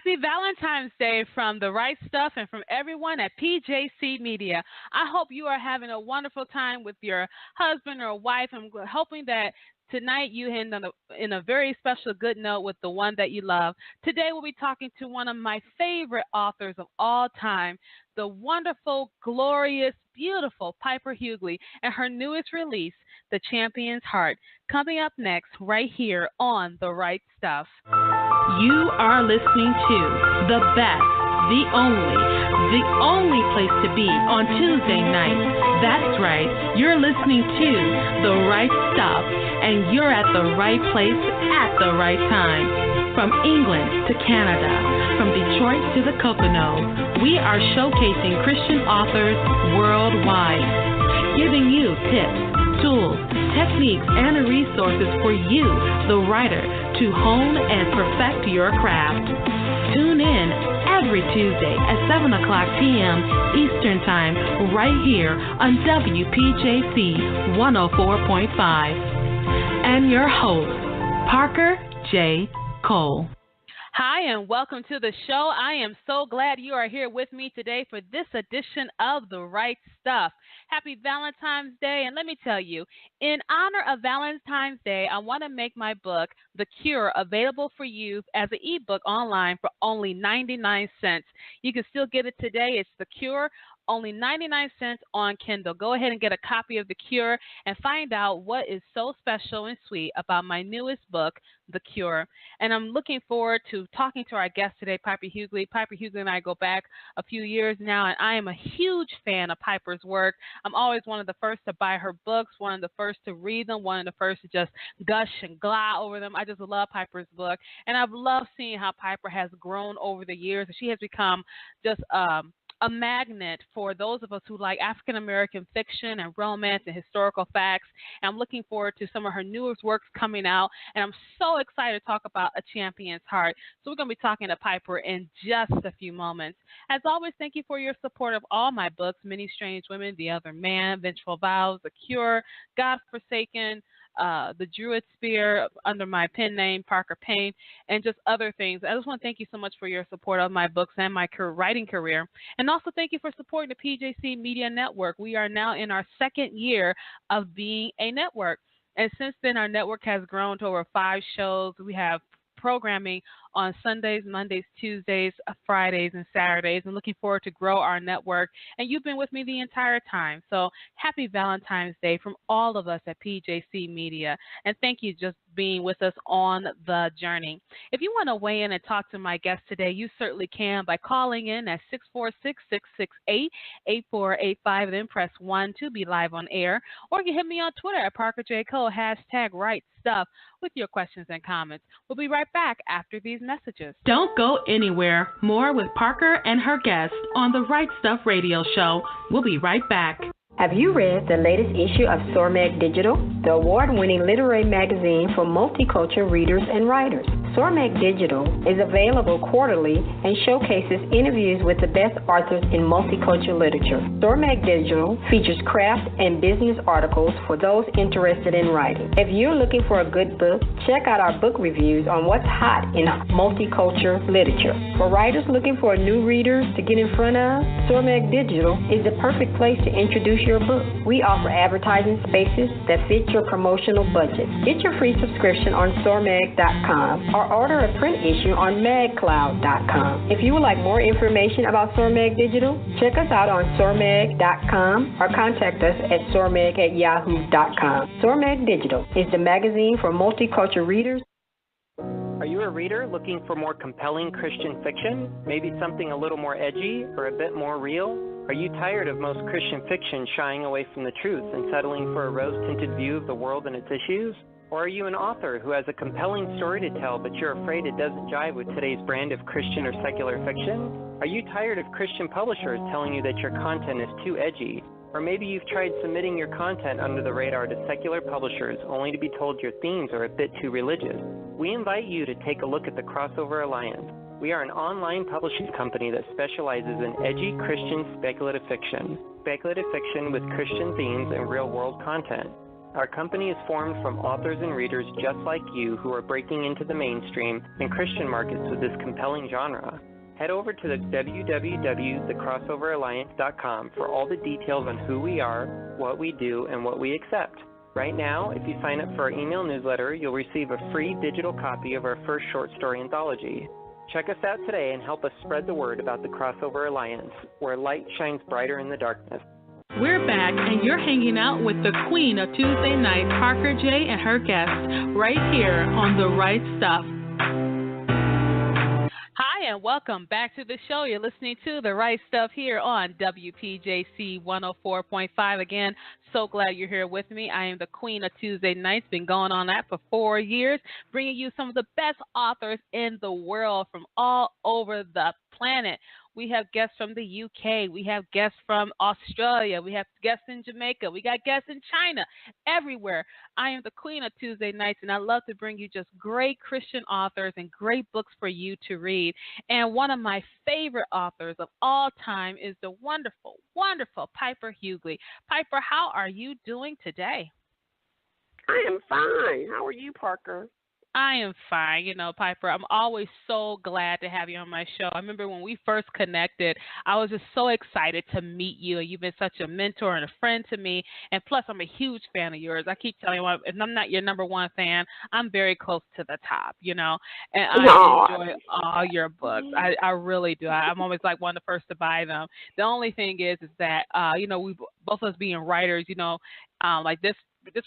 Happy Valentine's Day from The Right Stuff and from everyone at PJC Media. I hope you are having a wonderful time with your husband or wife. I'm hoping that tonight you end on in a very special good note with the one that you love. Today we'll be talking to one of my favorite authors of all time, the wonderful, glorious, beautiful Piper Hughley, and her newest release, The Champion's Heart, coming up next right here on The Right Stuff. You are listening to the best, the only place to be on Tuesday night. That's right, you're listening to The Right Stuff, and you're at the right place at the right time. From England to Canada, from Detroit to the Poconos, we are showcasing Christian authors worldwide, giving you tips, tools, techniques, and resources for you, the writer, to hone and perfect your craft. Tune in every Tuesday at 7 o'clock p.m. Eastern Time right here on WPJC 104.5. And your host, Parker J. Cole. Hi, and welcome to the show. I am so glad you are here with me today for this edition of The Right Stuff. Happy Valentine's Day, and let me tell you, in honor of Valentine's Day, I want to make my book, The Cure, available for you as an ebook online for only 99 cents. You can still get it today. It's The Cure, only 99 cents on Kindle. Go ahead and get a copy of The Cure and find out what is so special and sweet about my newest book, The Cure. And I'm looking forward to talking to our guest today, Piper Hughley. Piper Hughley and I go back a few years now, and I am a huge fan of Piper's work. I'm always one of the first to buy her books, one of the first to read them, one of the first to just gush and glah over them. I just love Piper's book, and I've loved seeing how Piper has grown over the years. She has become just a magnet for those of us who like African-American fiction and romance and historical facts. And I'm looking forward to some of her newest works coming out, and I'm so excited to talk about A Champion's Heart. So we're going to be talking to Piper in just a few moments. As always, thank you for your support of all my books, Many Strange Women, The Other Man, Vengeful Vows, The Cure, God Forsaken, The Druid Spear, under my pen name, Parker Payne, and just other things. I just want to thank you so much for your support of my books and my writing career. And also thank you for supporting the PJC Media Network. We are now in our second year of being a network. And since then, our network has grown to over 5 shows. We have programming on Sundays, Mondays, Tuesdays, Fridays, and Saturdays, and looking forward to grow our network. And you've been with me the entire time. So happy Valentine's Day from all of us at PJC Media. And thank you just being with us on the journey. If you want to weigh in and talk to my guest today, you certainly can by calling in at 646-668-8485, then press 1 to be live on air. Or you can hit me on Twitter at Parker J. Cole, #RightStuff, with your questions and comments. We'll be right back after these messages. Don't go anywhere. More with Parker and her guests on the Right Stuff Radio Show. We'll be right back. Have you read the latest issue of Sormag Digital, the award-winning literary magazine for multicultural readers and writers? Sormag Digital is available quarterly and showcases interviews with the best authors in multicultural literature. Sormag Digital features craft and business articles for those interested in writing. If you're looking for a good book, check out our book reviews on what's hot in multicultural literature. For writers looking for new readers to get in front of, Sormag Digital is the perfect place to introduce your book. We offer advertising spaces that fit your promotional budget. Get your free subscription on Sormag.com or order a print issue on magcloud.com. If you would like more information about Sormag Digital, check us out on Sormag.com or contact us at sormag@yahoo.com. Sormag Digital is the magazine for multicultural readers. Are you a reader looking for more compelling Christian fiction? Maybe something a little more edgy or a bit more real? Are you tired of most Christian fiction shying away from the truth and settling for a rose-tinted view of the world and its issues? Or are you an author who has a compelling story to tell, but you're afraid it doesn't jive with today's brand of Christian or secular fiction? Are you tired of Christian publishers telling you that your content is too edgy? Or maybe you've tried submitting your content under the radar to secular publishers only to be told your themes are a bit too religious. We invite you to take a look at the Crossover Alliance. We are an online publishing company that specializes in edgy Christian speculative fiction with Christian themes and real-world content. Our company is formed from authors and readers just like you who are breaking into the mainstream and Christian markets with this compelling genre. Head over to the www.thecrossoveralliance.com for all the details on who we are, what we do, and what we accept. Right now, if you sign up for our email newsletter, you'll receive a free digital copy of our first short story anthology. Check us out today and help us spread the word about the Crossover Alliance, where light shines brighter in the darkness. We're back, and you're hanging out with the queen of Tuesday night, Parker J., and her guests, right here on The Right Stuff. Hi, and welcome back to the show. You're listening to The Right Stuff here on WPJC 104.5. Again, so glad you're here with me. I am the queen of Tuesday nights. Been going on that for 4 years, bringing you some of the best authors in the world from all over the planet. We have guests from the UK. We have guests from Australia. We have guests in Jamaica. We got guests in China, everywhere. I am the queen of Tuesday nights, and I love to bring you just great Christian authors and great books for you to read. And one of my favorite authors of all time is the wonderful, wonderful Piper Hughley. Piper, how are you doing today? I am fine. How are you, Parker? I am fine. You know, Piper, I'm always so glad to have you on my show. I remember when we first connected, I was just so excited to meet you. You've been such a mentor and a friend to me. And plus, I'm a huge fan of yours. I keep telling you, if I'm not your number one fan, I'm very close to the top, you know. And I enjoy all your books. I really do. I'm always like one of the first to buy them. The only thing is that, you know, we both of us being writers, you know, like this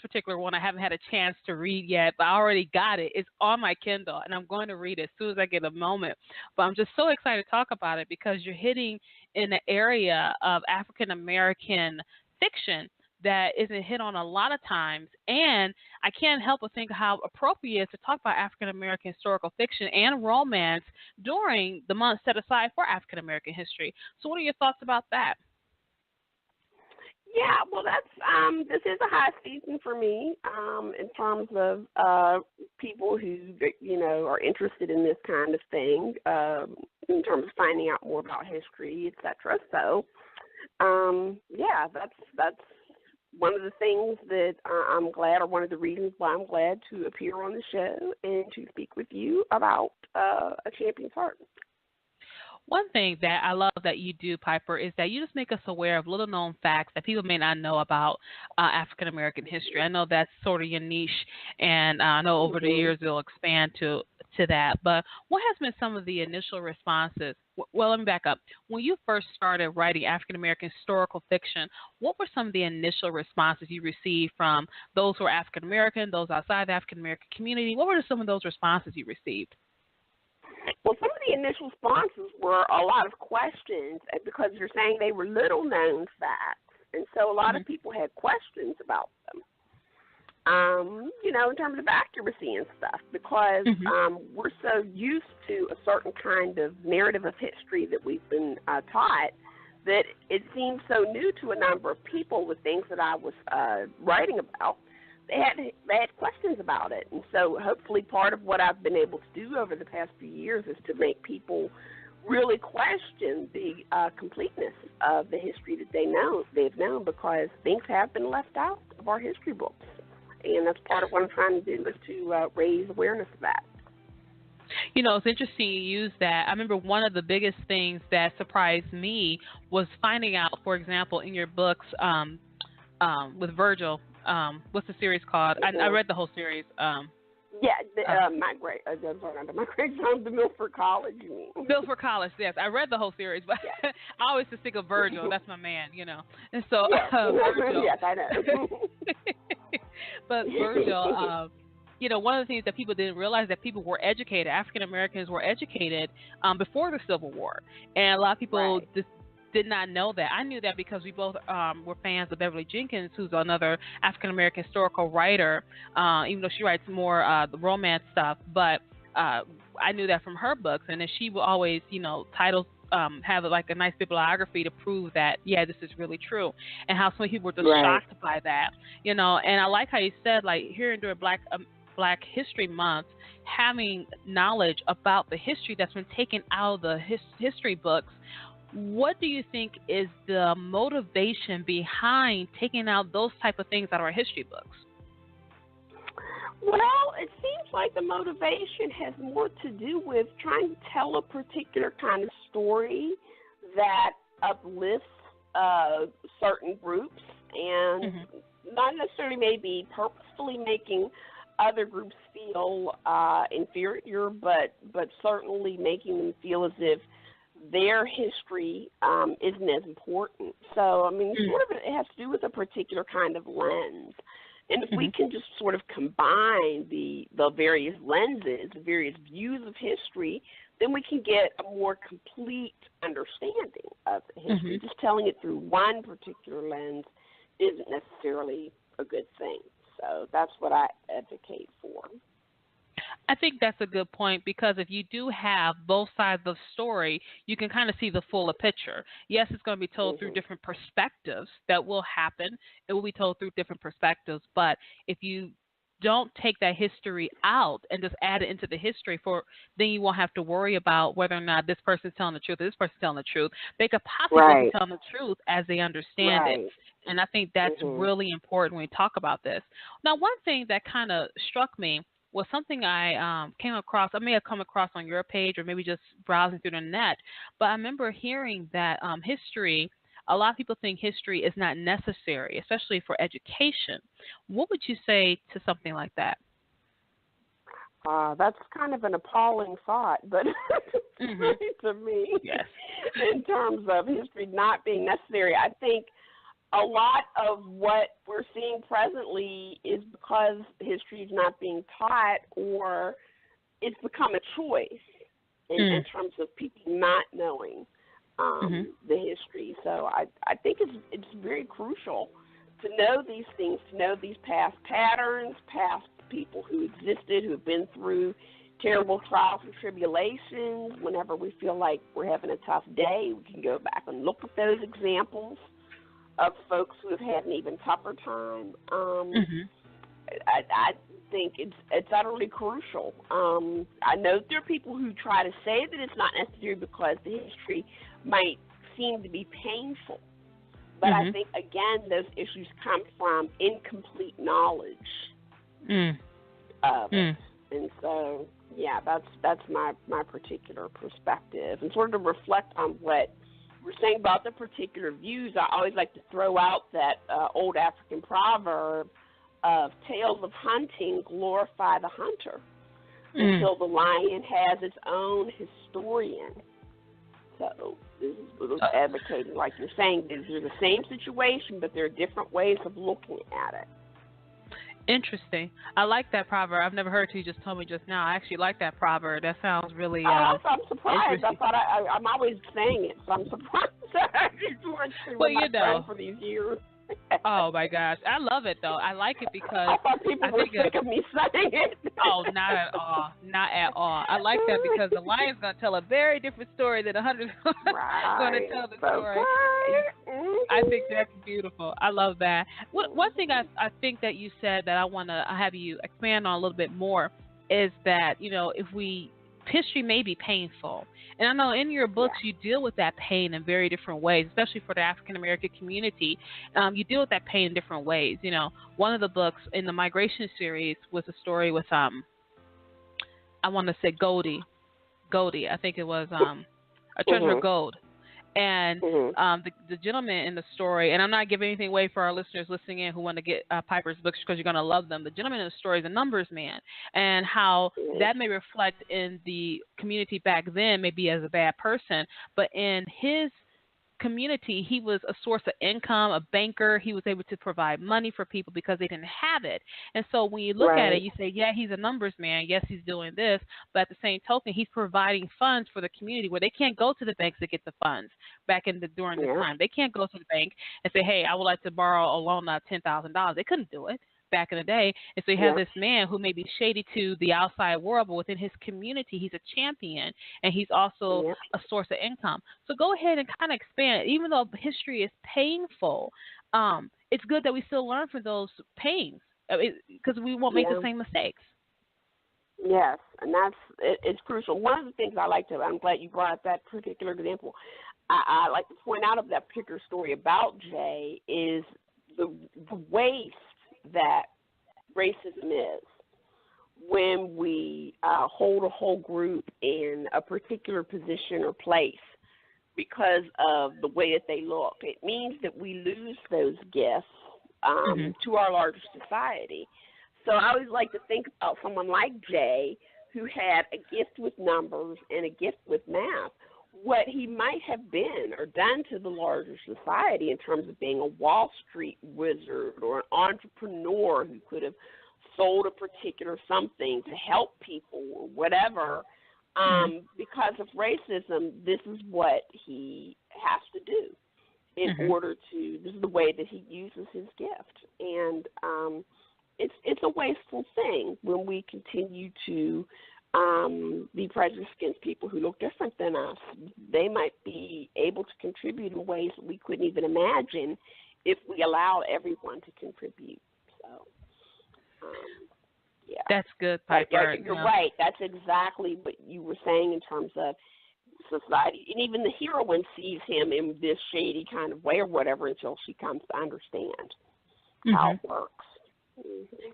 particular one I haven't had a chance to read yet, but I already got it. It's on my Kindle, and I'm going to read it as soon as I get a moment. But I'm just so excited to talk about it because you're hitting in the area of African-American fiction that isn't hit on a lot of times. And I can't help but think how appropriate it is to talk about African-American historical fiction and romance during the month set aside for African-American history. So what are your thoughts about that? Yeah, well, that's this is a high season for me in terms of people who, you know, are interested in this kind of thing, in terms of finding out more about history, etc. So, yeah, that's one of the things that I'm glad, or one of the reasons why I'm glad to appear on the show and to speak with you about A Champion's Heart. One thing that I love that you do, Piper, is that you just make us aware of little-known facts that people may not know about African-American history. I know that's sort of your niche, and I know over the years it'll expand to that. But what has been some of the initial responses? Well, let me back up. When you first started writing African-American historical fiction, what were some of the initial responses you received from those who are African-American, those outside the African-American community? What were some of those responses you received? Well, some of the initial responses were a lot of questions because you're saying they were little-known facts, and so a lot of people had questions about them, you know, in terms of accuracy and stuff, because we're so used to a certain kind of narrative of history that we've been taught that it seemed so new to a number of people, the things that I was writing about. They had questions about it, and so hopefully part of what I've been able to do over the past few years is to make people really question the completeness of the history that they've known, because things have been left out of our history books, and that's part of what I'm trying to do is to raise awareness of that. You know, it's interesting you use that. I remember one of the biggest things that surprised me was finding out, for example, in your books with Virgil. What's the series called? I read the whole series. The Milford College, you mean? Milford College, yes. I read the whole series, but I always just think of Virgil. That's my man, you know. And so, Virgil. Yes, I know. But Virgil, you know, one of the things that people didn't realize that people were educated, African Americans were educated before the Civil War. And a lot of people just did not know that. I knew that because we both were fans of Beverly Jenkins, who's another African-American historical writer, even though she writes more the romance stuff. But I knew that from her books. And then she would always, you know, titles have like a nice bibliography to prove that, yeah, this is really true. And how so many people were just shocked by that, you know. And I like how you said, like, here during Black History Month, having knowledge about the history that's been taken out of the history books. What do you think is the motivation behind taking out those type of things out of our history books? Well, it seems like the motivation has more to do with trying to tell a particular kind of story that uplifts certain groups and not necessarily maybe purposefully making other groups feel inferior, but certainly making them feel as if their history isn't as important. So, I mean, sort of it has to do with a particular kind of lens. And if we can just sort of combine the various lenses, the various views of history, then we can get a more complete understanding of history. Just telling it through one particular lens isn't necessarily a good thing. So that's what I advocate for. I think that's a good point, because if you do have both sides of the story, you can kind of see the fuller picture. Yes, it's going to be told through different perspectives. That will happen. It will be told through different perspectives. But if you don't take that history out and just add it into the history, then you won't have to worry about whether or not this person's telling the truth or this person's telling the truth. They could possibly be telling the truth as they understand it. And I think that's really important when we talk about this. Now, one thing that kind of struck me was something I came across. I may have come across on your page or maybe just browsing through the net. But I remember hearing that history, a lot of people think history is not necessary, especially for education. What would you say to something like that? That's kind of an appalling thought, but to me, in terms of history not being necessary, I think a lot of what we're seeing presently is because history is not being taught, or it's become a choice in terms of people not knowing the history. So I think it's very crucial to know these things, to know these past patterns, past people who existed, who have been through terrible trials and tribulations. Whenever we feel like we're having a tough day, we can go back and look at those examples of folks who have had an even tougher time. I think it's utterly crucial. I know there are people who try to say that it's not necessary because the history might seem to be painful. But I think, again, those issues come from incomplete knowledge of it. And so, yeah, that's my particular perspective. And sort of to reflect on what we're saying about the particular views, I always like to throw out that old African proverb of tales of hunting glorify the hunter until the lion has its own historian. So this is advocating, like you're saying, they're the same situation, but there are different ways of looking at it. Interesting. I like that proverb. I've never heard it. You just told me just now. I actually like that proverb. That sounds really I'm surprised. I thought I'm always saying it, so I'm surprised. Well, you know, for these years. Oh my gosh, I love it though. I like it because I thought people were sick of me saying it. Oh, not at all. Not at all. I like that because the lion's going to tell a very different story than 100 going to tell the story. I think that's beautiful. I love that. One thing I think that you said that I want to have you expand on a little bit more is that, you know, history may be painful. And I know in your books you deal with that pain in very different ways, especially for the African American community. You deal with that pain in different ways. You know, one of the books in the migration series was a story with I want to say Goldie. I think it was a treasure of gold. And the gentleman in the story, and I'm not giving anything away for our listeners listening in who want to get Piper's books because you're going to love them. The gentleman in the story is a numbers man, and how that may reflect in the community back then, maybe as a bad person, but in his community, he was a source of income, a banker. He was able to provide money for people because they didn't have it. And so when you look at it, you say, yeah, he's a numbers man. Yes, he's doing this. But at the same token, he's providing funds for the community where they can't go to the banks to get the funds during this time. They can't go to the bank and say, hey, I would like to borrow a loan of $10,000. They couldn't do it back in the day. And so you have this man who may be shady to the outside world, but within his community, he's a champion, and he's also a source of income. So go ahead and kind of expand. Even though history is painful, it's good that we still learn from those pains because we won't make the same mistakes. Yes, and it's crucial. One of the things I'm glad you brought up that particular example. I like to point out of that particular story about Jay is the waste that racism is. when we hold a whole group in a particular position or place because of the way that they look. It means that we lose those gifts to our larger society. So I always like to think about someone like Jay, who had a gift with numbers and a gift with math, what he might have been or done to the larger society in terms of being a Wall Street wizard or an entrepreneur who could have sold a particular something to help people or whatever. Because of racism, this is what he has to do in order to, this is the way that he uses his gift. And it's a wasteful thing when we continue to be prejudiced against people who look different than us. They might be able to contribute in ways that we couldn't even imagine if we allowed everyone to contribute. So, yeah. That's good, Piper. You're right. That's exactly what you were saying in terms of society. And even the heroine sees him in this shady kind of way or whatever until she comes to understand how it works.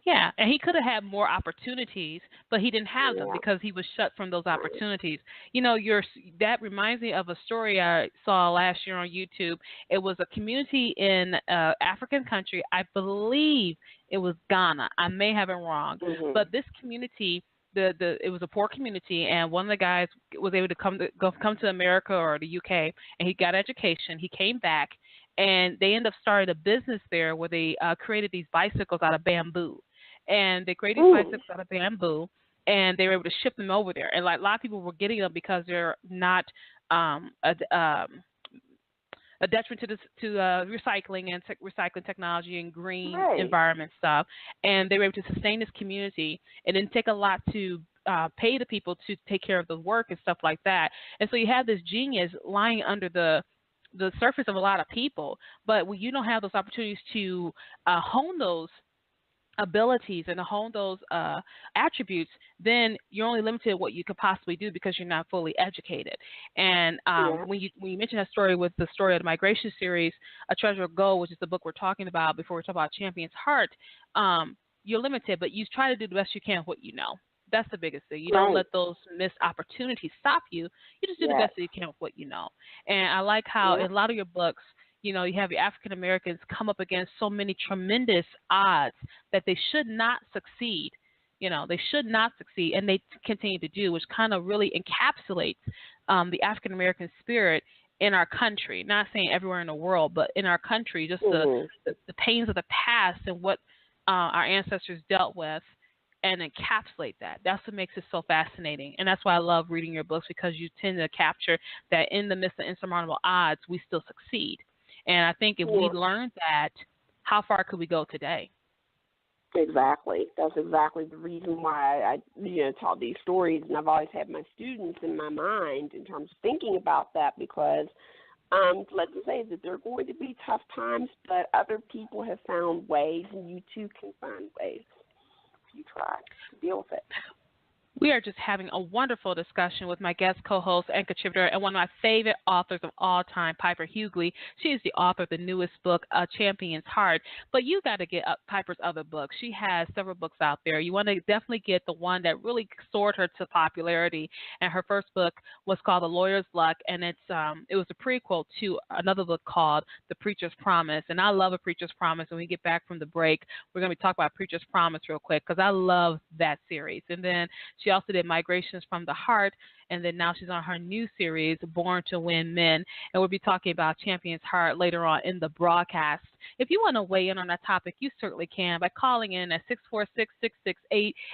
Yeah, and he could have had more opportunities, but he didn't have them because he was shut from those opportunities. You know, that reminds me of a story I saw last year on YouTube. It was a community in African country. I believe it was Ghana. I may have it wrong, but this community, it was a poor community, and one of the guys was able to come to America or the UK, and he got education. He came back. And they ended up starting a business there where they created these bicycles out of bamboo. And they created these bicycles out of bamboo, and they were able to ship them over there. And like a lot of people were getting them because they're not a detriment to recycling and recycling technology and green environment stuff. And they were able to sustain this community. It didn't take a lot to pay the people to take care of the work and stuff like that. And so you have this genius lying under the surface of a lot of people, but when you don't have those opportunities to hone those abilities and to hone those attributes, then you're only limited to what you could possibly do because you're not fully educated. And when you mention that story with the story of the migration series, A Treasure of Gold, which is the book we're talking about before we talk about Champion's Heart, you're limited, but you try to do the best you can with what you know. That's the biggest thing. You don't let those missed opportunities stop you. You just do the best that you can with what you know. And I like how in a lot of your books, you know, you have your African Americans come up against so many tremendous odds that they should not succeed. You know, they should not succeed, and they continue to do, which kind of really encapsulates the African American spirit in our country. Not saying everywhere in the world, but in our country, just the pains of the past and what our ancestors dealt with, and encapsulate that. That's what makes it so fascinating. And that's why I love reading your books, because you tend to capture that in the midst of insurmountable odds, we still succeed. And I think if we learned that, how far could we go today? Exactly. That's exactly the reason why I taught these stories, and I've always had my students in my mind in terms of thinking about that, because let's say that there are going to be tough times, but other people have found ways, and you too can find ways. You try to deal with it. We are just having a wonderful discussion with my guest co-host and contributor and one of my favorite authors of all time, Piper Hughley. She is the author of the newest book, A Champion's Heart. But you got to get Piper's other books. She has several books out there. You want to definitely get the one that really soared her to popularity. And her first book was called The Lawyer's Luck, and it was a prequel to another book called The Preacher's Promise. And I love A Preacher's Promise. When we get back from the break, we're going to be talking about Preacher's Promise real quick, because I love that series. And then she also did Migrations from the Heart, and then now she's on her new series, Born to Win Men, and we'll be talking about Champion's Heart later on in the broadcast. If you want to weigh in on that topic, you certainly can by calling in at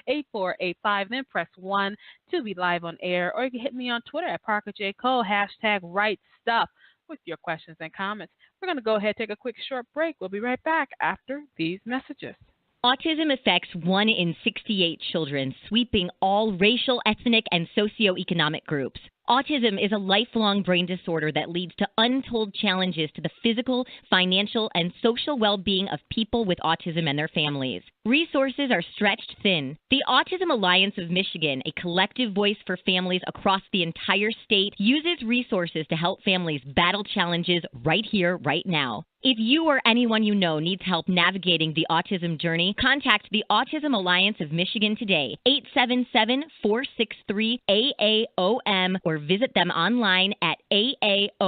646-668-8485, then press 1 to be live on air, or you can hit me on Twitter at Parker J. Cole, #RightStuff, with your questions and comments. We're going to go ahead and take a quick short break. We'll be right back after these messages. Autism affects 1 in 68 children, sweeping all racial, ethnic, and socioeconomic groups. Autism is a lifelong brain disorder that leads to untold challenges to the physical, financial, and social well-being of people with autism and their families. Resources are stretched thin. The Autism Alliance of Michigan, a collective voice for families across the entire state, uses resources to help families battle challenges right here, right now. If you or anyone you know needs help navigating the autism journey, contact the Autism Alliance of Michigan today, 877-463-AAOM, or visit them online at aaomi.org.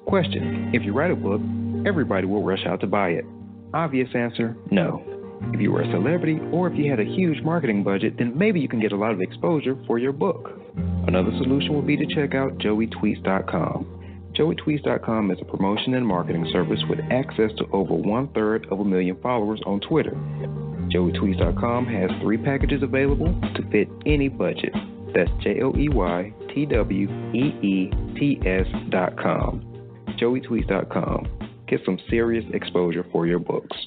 Question: if you write a book, everybody will rush out to buy it. Obvious answer, no. If you were a celebrity or if you had a huge marketing budget, then maybe you can get a lot of exposure for your book. Another solution would be to check out joeytweets.com. joeytweets.com is a promotion and marketing service with access to over 1/3 of a million followers on Twitter. joeytweets.com has 3 packages available to fit any budget. That's joeytweets.com. joeytweets.com. Get some serious exposure for your books.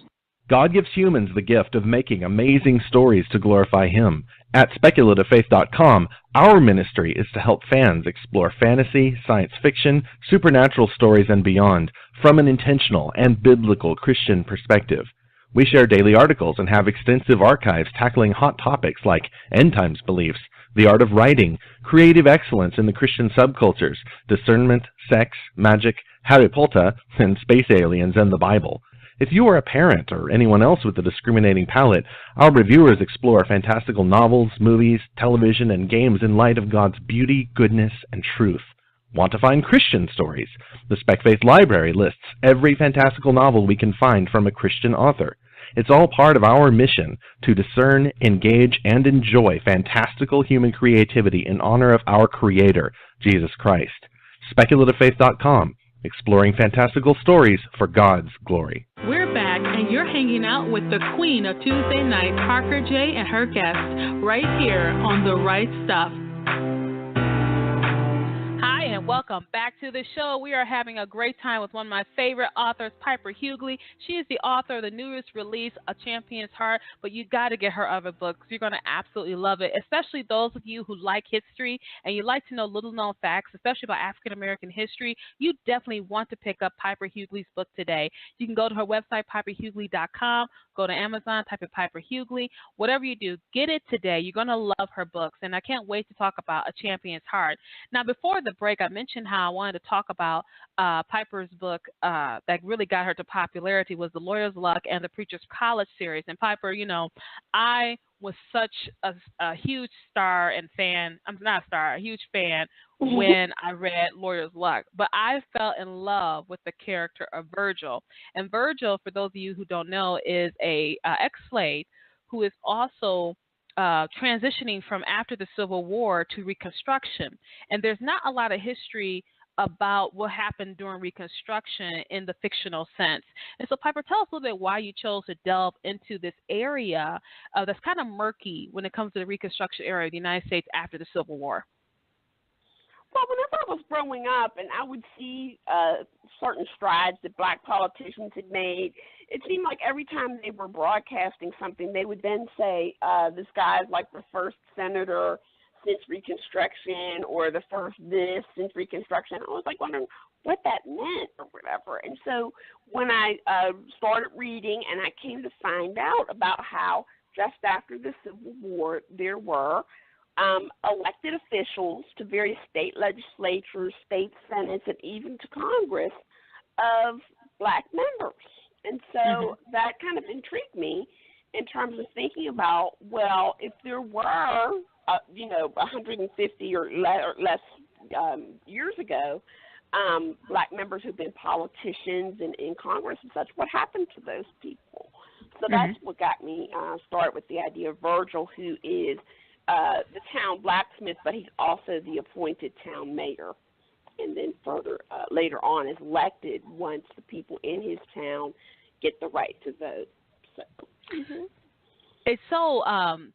God gives humans the gift of making amazing stories to glorify Him. At speculativefaith.com, our ministry is to help fans explore fantasy, science fiction, supernatural stories, and beyond from an intentional and biblical Christian perspective. We share daily articles and have extensive archives tackling hot topics like end times beliefs, the art of writing, creative excellence in the Christian subcultures, discernment, sex, magic, Harry Potter, and space aliens and the Bible. If you are a parent or anyone else with a discriminating palate, our reviewers explore fantastical novels, movies, television, and games in light of God's beauty, goodness, and truth. Want to find Christian stories? The Spec Faith Library lists every fantastical novel we can find from a Christian author. It's all part of our mission to discern, engage, and enjoy fantastical human creativity in honor of our Creator, Jesus Christ. SpeculativeFaith.com, exploring fantastical stories for God's glory. We're back, and you're hanging out with the queen of Tuesday night, Parker J. and her guests, right here on The Right Stuff. Hi, and welcome back to the show. We are having a great time with one of my favorite authors, Piper Hughley. She is the author of the newest release, A Champion's Heart, but you got to get her other books. You're going to absolutely love it, especially those of you who like history and you like to know little-known facts, especially about African-American history. You definitely want to pick up Piper Hughley's book today. You can go to her website, piperhughley.com, go to Amazon, type in Piper Hughley. Whatever you do, get it today. You're going to love her books, and I can't wait to talk about A Champion's Heart. Now, before the break, I mentioned how I wanted to talk about Piper's book that really got her to popularity was The Lawyer's Luck and the Preacher's College series. And Piper, you know, I was such a huge star and fan. I'm not a star, a huge fan when I read Lawyer's Luck. But I fell in love with the character of Virgil. And Virgil, for those of you who don't know, is a ex-slave who is also transitioning from after the Civil War to Reconstruction. And there's not a lot of history about what happened during Reconstruction in the fictional sense. And so, Piper, tell us a little bit why you chose to delve into this area that's kind of murky when it comes to the Reconstruction era of the United States after the Civil War. Well, whenever I was growing up and I would see certain strides that black politicians had made, it seemed like every time they were broadcasting something, they would then say, this guy's like the first senator since Reconstruction or the first this since Reconstruction. I was like wondering what that meant or whatever. And so when I started reading and I came to find out about how just after the Civil War there were elected officials to various state legislatures, state senates, and even to Congress of black members. And so that kind of intrigued me in terms of thinking about, well, if there were, 150 or less years ago, black members who've been politicians in Congress and such, what happened to those people? So that's what got me started with the idea of Virgil, who is the town blacksmith, but he's also the appointed town mayor, and then further later on is elected once the people in his town get the right to vote. So, It's so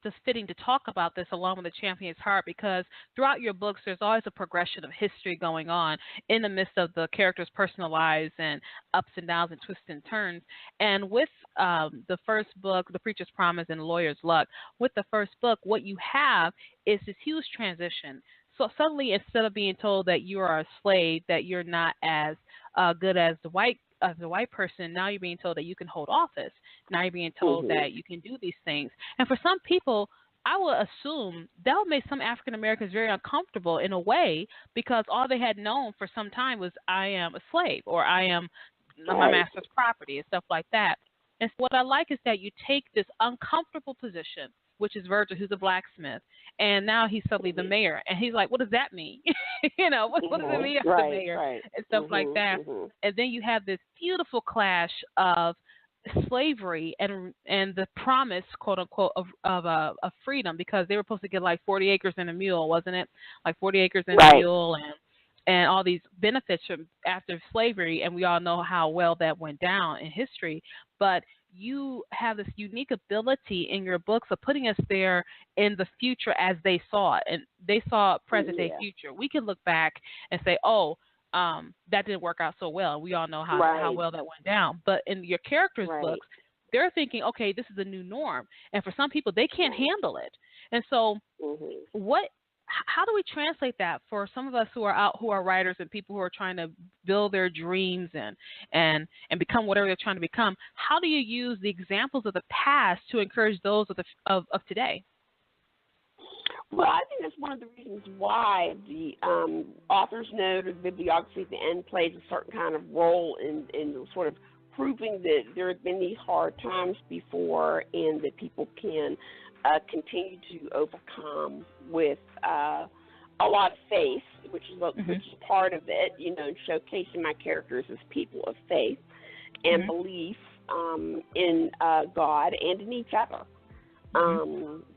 just fitting to talk about this along with The Champion's Heart, because throughout your books there's always a progression of history going on in the midst of the characters' personal lives and ups and downs and twists and turns. And with the first book, The Preacher's Promise and Lawyer's Luck, with the first book, what you have is this huge transition. So suddenly, instead of being told that you are a slave, that you're not as good as the white as a white person, now you're being told that you can hold office. Now you're being told that you can do these things. And for some people, I would assume that would make some African Americans very uncomfortable in a way, because all they had known for some time was I am a slave, or I am my master's property, and stuff like that. And so what I like is that you take this uncomfortable position, which is Virgil, who's a blacksmith, and now he's suddenly the mayor. And he's like, what does that mean? What does it mean as the mayor? And stuff like that. And then you have this beautiful clash of slavery and the promise, quote unquote, of freedom, because they were supposed to get like 40 acres and a mule, wasn't it? Like 40 acres and a mule, and all these benefits from after slavery, and we all know how well that went down in history. But you have this unique ability in your books of putting us there in the future as they saw it, and they saw present day future. We can look back and say, oh, that didn't work out so well. We all know how well that went down. But in your characters' books, they're thinking, okay, this is the new norm. And for some people, they can't handle it. And so how do we translate that for some of us who are writers and people who are trying to build their dreams and become whatever they're trying to become? How do you use the examples of the past to encourage those of today? Well, I think that's one of the reasons why the author's note or bibliography at the end plays a certain kind of role in sort of proving that there have been these hard times before, and that people can continue to overcome with a lot of faith, which is part of it, and showcasing my characters as people of faith and belief in God and in each other.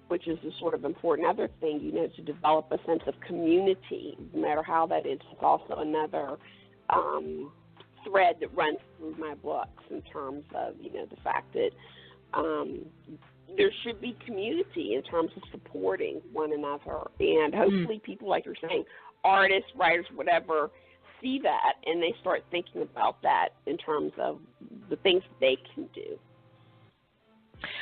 Which is a sort of important other thing, to develop a sense of community, no matter how that is. It's also another thread that runs through my books in terms of, the fact that there should be community in terms of supporting one another. And hopefully people, like you're saying, artists, writers, whatever, see that and they start thinking about that in terms of the things they can do.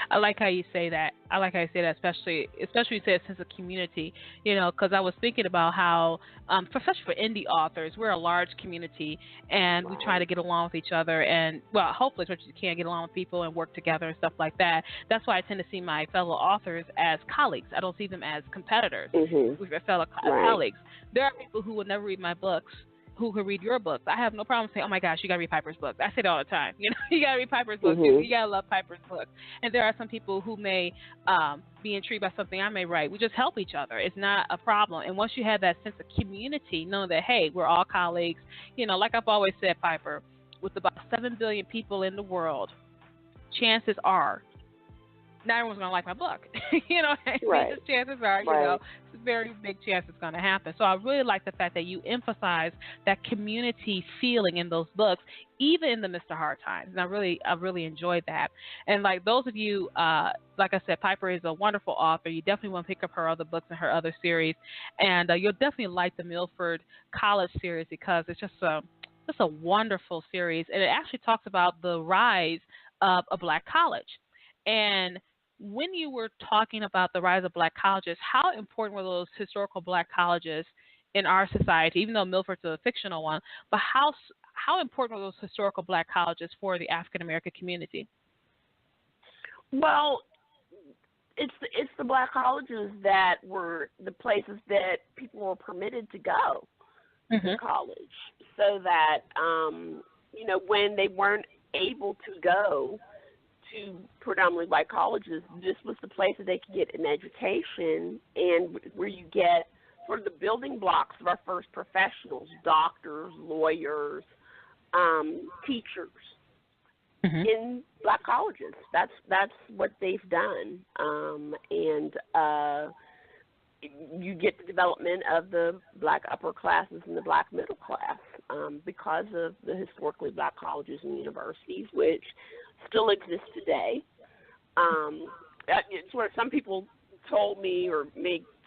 I like how you say that. Especially you say a sense of community, because I was thinking about how, especially for indie authors, we're a large community, and we try to get along with each other, and, well, hopefully you can get along with people and work together and stuff like that. That's why I tend to see my fellow authors as colleagues. I don't see them as competitors. We're fellow colleagues. There are people who will never read my books who can read your books. I have no problem saying, oh my gosh, you got to read Piper's book. I say it all the time. You got to read Piper's book. You got to love Piper's book. And there are some people who may be intrigued by something I may write. We just help each other. It's not a problem. And once you have that sense of community, knowing that, hey, we're all colleagues, like I've always said, Piper, with about 7 billion people in the world, chances are not everyone's going to like my book. Just chances are, it's a very big chance it's going to happen. So I really like the fact that you emphasize that community feeling in those books, even in the midst of hard times. And I really enjoyed that. And like those of you, like I said, Piper is a wonderful author. You definitely want to pick up her other books and her other series. And you'll definitely like the Milford College series, because it's just a wonderful series. And it actually talks about the rise of a black college. And when you were talking about the rise of black colleges, how important were those historical black colleges in our society, even though Milford's a fictional one, but how important were those historical black colleges for the African-American community? Well, it's the black colleges that were the places that people were permitted to go to college, so that, when they weren't able to go to predominantly white colleges, this was the place that they could get an education, and where you get sort of the building blocks of our first professionals, doctors, lawyers, teachers, in black colleges. That's what they've done, and you get the development of the black upper classes and the black middle class because of the historically black colleges and universities, which still exist today. It's where some people told me or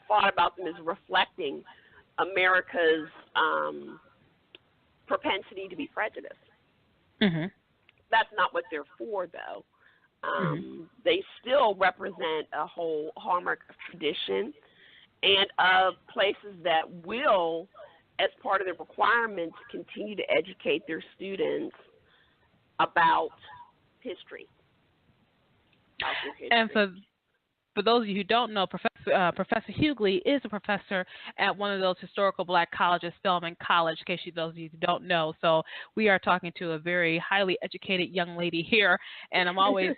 thought about them as reflecting America's propensity to be prejudiced. That's not what they're for, though. They still represent a whole hallmark of tradition and of places that will, as part of their requirements, continue to educate their students about history. And for those of you who don't know, Professor Hughley is a professor at one of those historical black colleges, Spelman College, in case those of you who don't know. So we are talking to a very highly educated young lady here, and I'm always,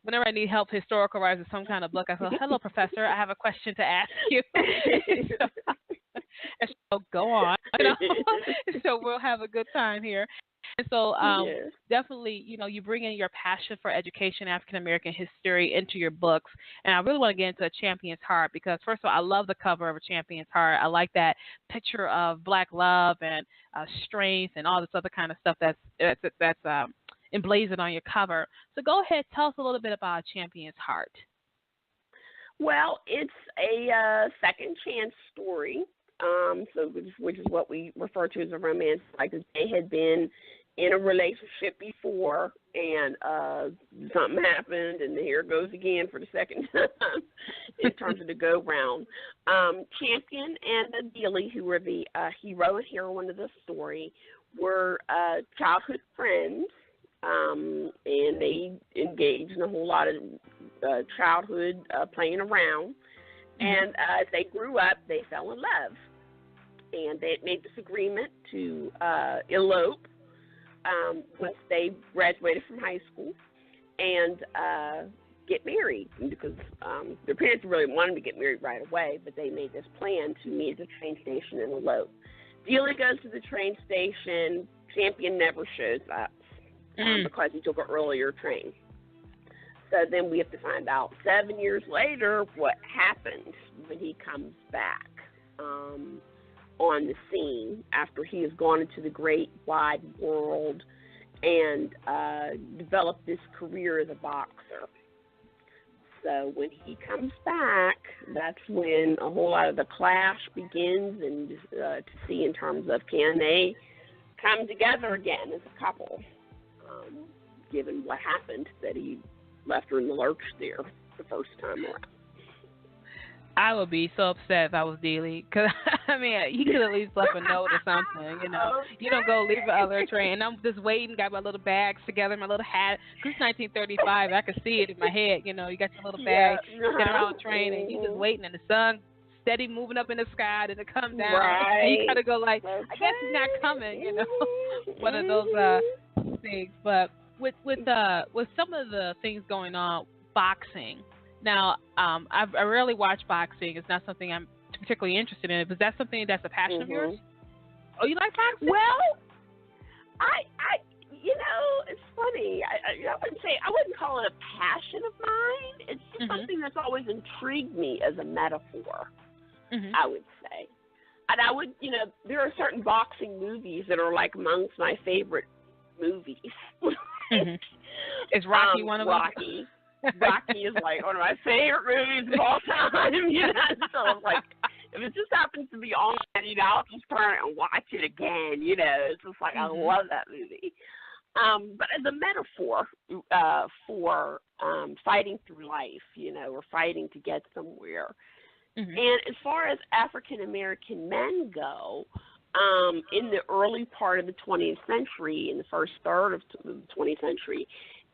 whenever I need help historical wise with some kind of book, I say, hello, Professor, I have a question to ask you. And so go on. So we'll have a good time here. And so definitely, you bring in your passion for education, African-American history into your books. And I really want to get into A Champion's Heart because, first of all, I love the cover of A Champion's Heart. I like that picture of black love and strength and all this other kind of stuff that's emblazoned on your cover. So go ahead, tell us a little bit about A Champion's Heart. Well, it's a second chance story. Which is what we refer to as a romance. Like they had been in a relationship before, and something happened, and here it goes again for the second time in terms of the go round. Champion and Delie, who were the hero and heroine of the story, were childhood friends, and they engaged in a whole lot of childhood playing around. And as they grew up, they fell in love. And they had made this agreement to elope once they graduated from high school and get married. Because their parents really wanted them to get married right away, but they made this plan to meet at the train station and elope. Delie goes to the train station. Champion never shows up because he took an earlier train. So then we have to find out 7 years later what happened when he comes back on the scene after he has gone into the great wide world and developed this career as a boxer. So when he comes back, that's when a whole lot of the clash begins and to see in terms of can they come together again as a couple, given what happened that he left her in the lurch there the first time around. I would be so upset if I was Delie, because, I mean, he could at least left a note or something, you know. Okay. You don't go leave the other train. I'm just waiting, got my little bags together, my little hat. This is 1935. I can see it in my head, you know. You got your little bag, get around the train, and you just waiting, and the sun steady moving up in the sky, and it come down. Right. And you kind of go like, okay. I guess he's not coming, you know. One of those things. But with some of the things going on, boxing. Now, I rarely watch boxing. It's not something I'm particularly interested in. But is that something that's a passion of yours? Oh, you like boxing? Well, I you know, it's funny. I wouldn't call it a passion of mine. It's just something that's always intrigued me as a metaphor, I would say. And I would, you know, there are certain boxing movies that are like amongst my favorite movies. Is Rocky one of them? Rocky is like one of my favorite movies of all time, you know. So like, if it just happens to be on, you know, I'll just turn it and watch it again. You know, it's just like I love that movie. But as a metaphor for fighting through life, you know, or fighting to get somewhere. And as far as African American men go, in the early part of the 20th century, in the first third of the 20th century,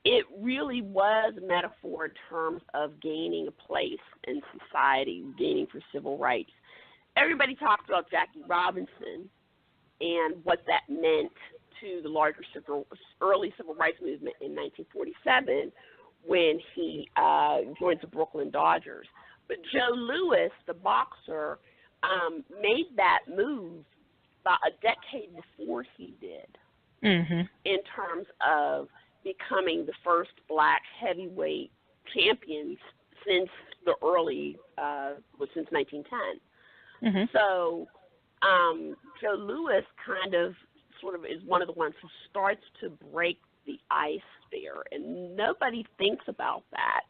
it really was a metaphor in terms of gaining a place in society, gaining for civil rights. Everybody talks about Jackie Robinson and what that meant to the larger early civil rights movement in 1947 when he joined the Brooklyn Dodgers. But Joe Louis, the boxer, made that move about a decade before he did in terms of becoming the first black heavyweight champions since the early, since 1910. So Joe Louis kind of sort of is one of the ones who starts to break the ice there, and nobody thinks about that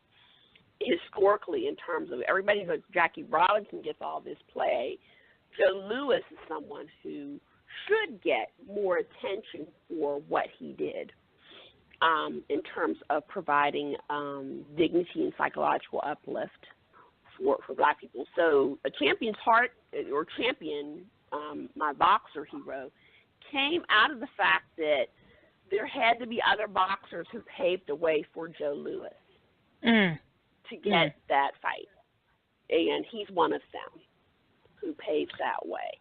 historically in terms of everybody goes, Jackie Robinson gets all this play. Joe Louis is someone who should get more attention for what he did. In terms of providing dignity and psychological uplift for black people. So A Champion's Heart, or Champion, my boxer hero, came out of the fact that there had to be other boxers who paved the way for Joe Louis to get that fight. And he's one of them who paved that way.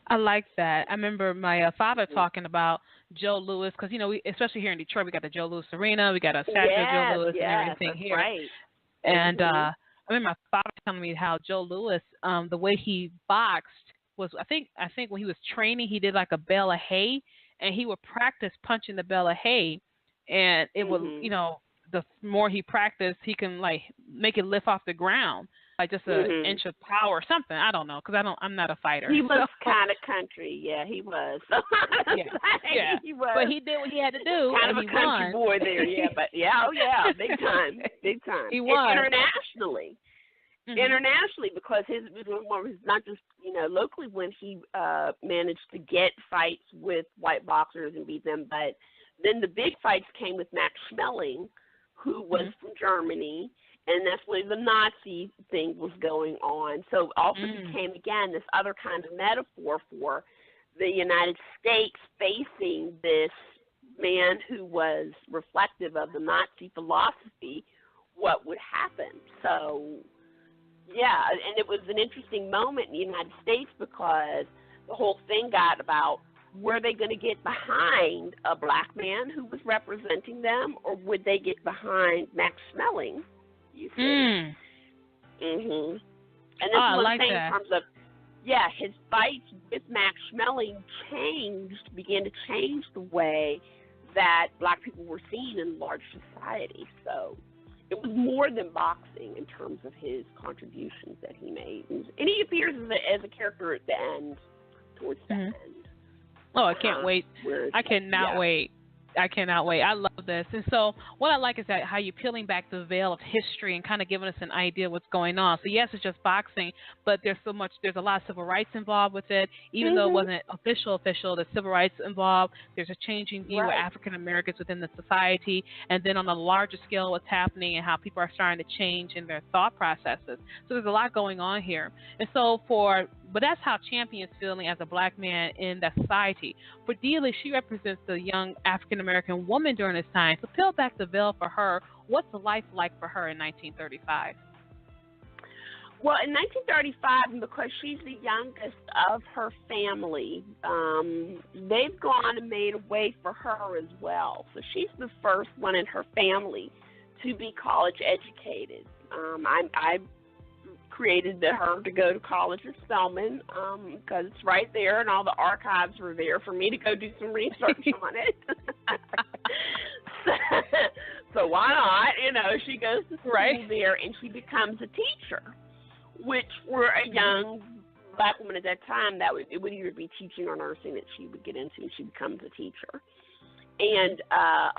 I like that. I remember my father talking about Joe Louis because, you know, we, especially here in Detroit, we got the Joe Louis Arena, we got a statue of Joe Louis and everything here. Right. And I remember my father telling me how Joe Louis, the way he boxed was, I think when he was training, he did like a bale of hay, and he would practice punching the bale of hay, and it would, you know, the more he practiced, he can like make it lift off the ground, like just an inch of power or something. I don't know, because I'm not a fighter. He was kind of country. Yeah, he was. Yeah. He was. But he did what he had to do. Kind of a country boy there, yeah. But big time. He won. Internationally. Internationally, because his was not just, you know, locally when he managed to get fights with white boxers and beat them, but then the big fights came with Max Schmeling, who was from Germany, and that's where the Nazi thing was going on. So it also became, again, this other kind of metaphor for the United States facing this man who was reflective of the Nazi philosophy, what would happen. So, yeah, and it was an interesting moment in the United States because the whole thing got about, were they going to get behind a black man who was representing them, or would they get behind Max Schmeling? You see? And this one like thing that. in terms of, his fights with Max Schmeling began to change the way that black people were seen in large society. So it was more than boxing in terms of his contributions that he made. And he appears as a character at the end, towards the end. Oh, I can't wait. I cannot wait. I cannot wait. I love this. And so what I like is that how you're peeling back the veil of history and kind of giving us an idea of what's going on. So, yes, it's just boxing, but there's a lot of civil rights involved with it. Even though it wasn't official, there's civil rights involved. There's a changing view of African Americans within the society. And then on a larger scale, what's happening and how people are starting to change in their thought processes. So there's a lot going on here. And so but that's how Champion's feeling as a black man in that society. For Delie, she represents the young African-American woman during this time. So peel back the veil for her. What's life like for her in 1935? Well, in 1935, because she's the youngest of her family, they've gone and made a way for her as well. So she's the first one in her family to be college educated. I created her to go to college at Spelman because it's right there and all the archives were there for me to go do some research on it. So why not? You know, she goes to school there and she becomes a teacher, which for a young black woman at that time, it would either be teaching or nursing that she would get into, and she becomes a teacher. And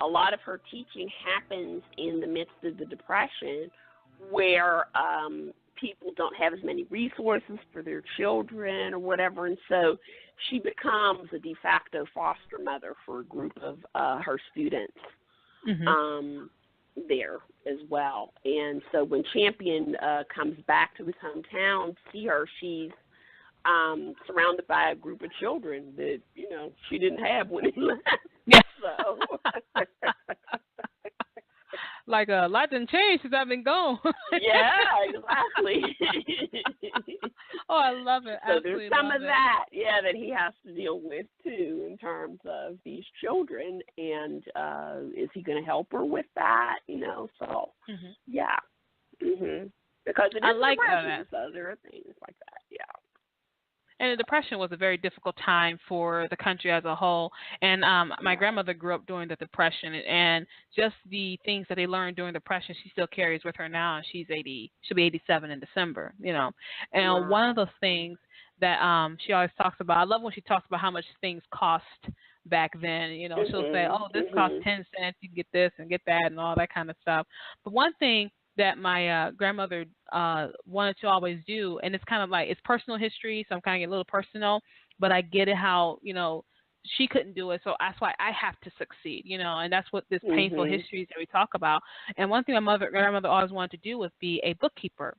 a lot of her teaching happens in the midst of the Depression, where people don't have as many resources for their children or whatever, and so she becomes a de facto foster mother for a group of her students there as well. And so when Champion comes back to his hometown, see her, she's surrounded by a group of children that, you know, she didn't have when he left. So like a lot didn't change since I've been gone. Yeah, exactly. Oh, I love it. So there's some of that, that he has to deal with too in terms of these children, and is he going to help her with that? You know, so because it is I like that. So there are things like that. Yeah. And the Depression was a very difficult time for the country as a whole. And my grandmother grew up during the Depression, and just the things that they learned during the Depression, she still carries with her now. And she'll be 87 in December, you know. And one of those things that she always talks about, I love when she talks about how much things cost back then. You know, she'll say, oh, this costs 10 cents, you can get this and get that and all that kind of stuff. But one thing that my grandmother wanted to always do, and it's kind of like, it's personal history, so I'm kind of getting a little personal, but I get it how, you know, she couldn't do it, so that's why I have to succeed, you know, and that's what this painful histories that we talk about. And one thing my grandmother always wanted to do was be a bookkeeper.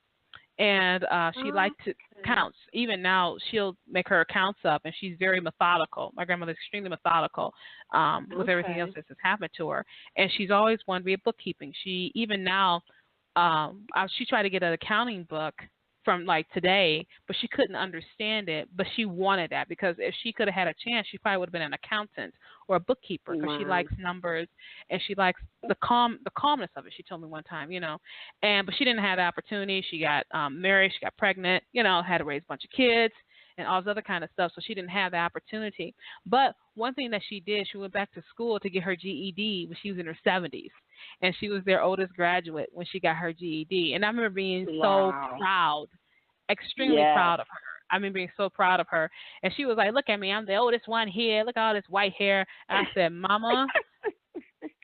And she liked to counts. Even now, she'll make her accounts up, and she's very methodical. My grandmother's extremely methodical with everything else that's happened to her. And she's always wanted to be a bookkeeping. She, even now, she tried to get an accounting book from like today, but she couldn't understand it. But she wanted that because if she could have had a chance, she probably would have been an accountant or a bookkeeper because she likes numbers and she likes the calmness of it. She told me one time, but she didn't have the opportunity. She got married, she got pregnant, had to raise a bunch of kids and all this other kind of stuff. So she didn't have the opportunity. But one thing that she did, she went back to school to get her GED when she was in her 70s. And she was their oldest graduate when she got her GED. And I remember being so proud, extremely proud of her. I remember being so proud of her. And she was like, look at me, I'm the oldest one here. Look at all this white hair. And I said, Mama,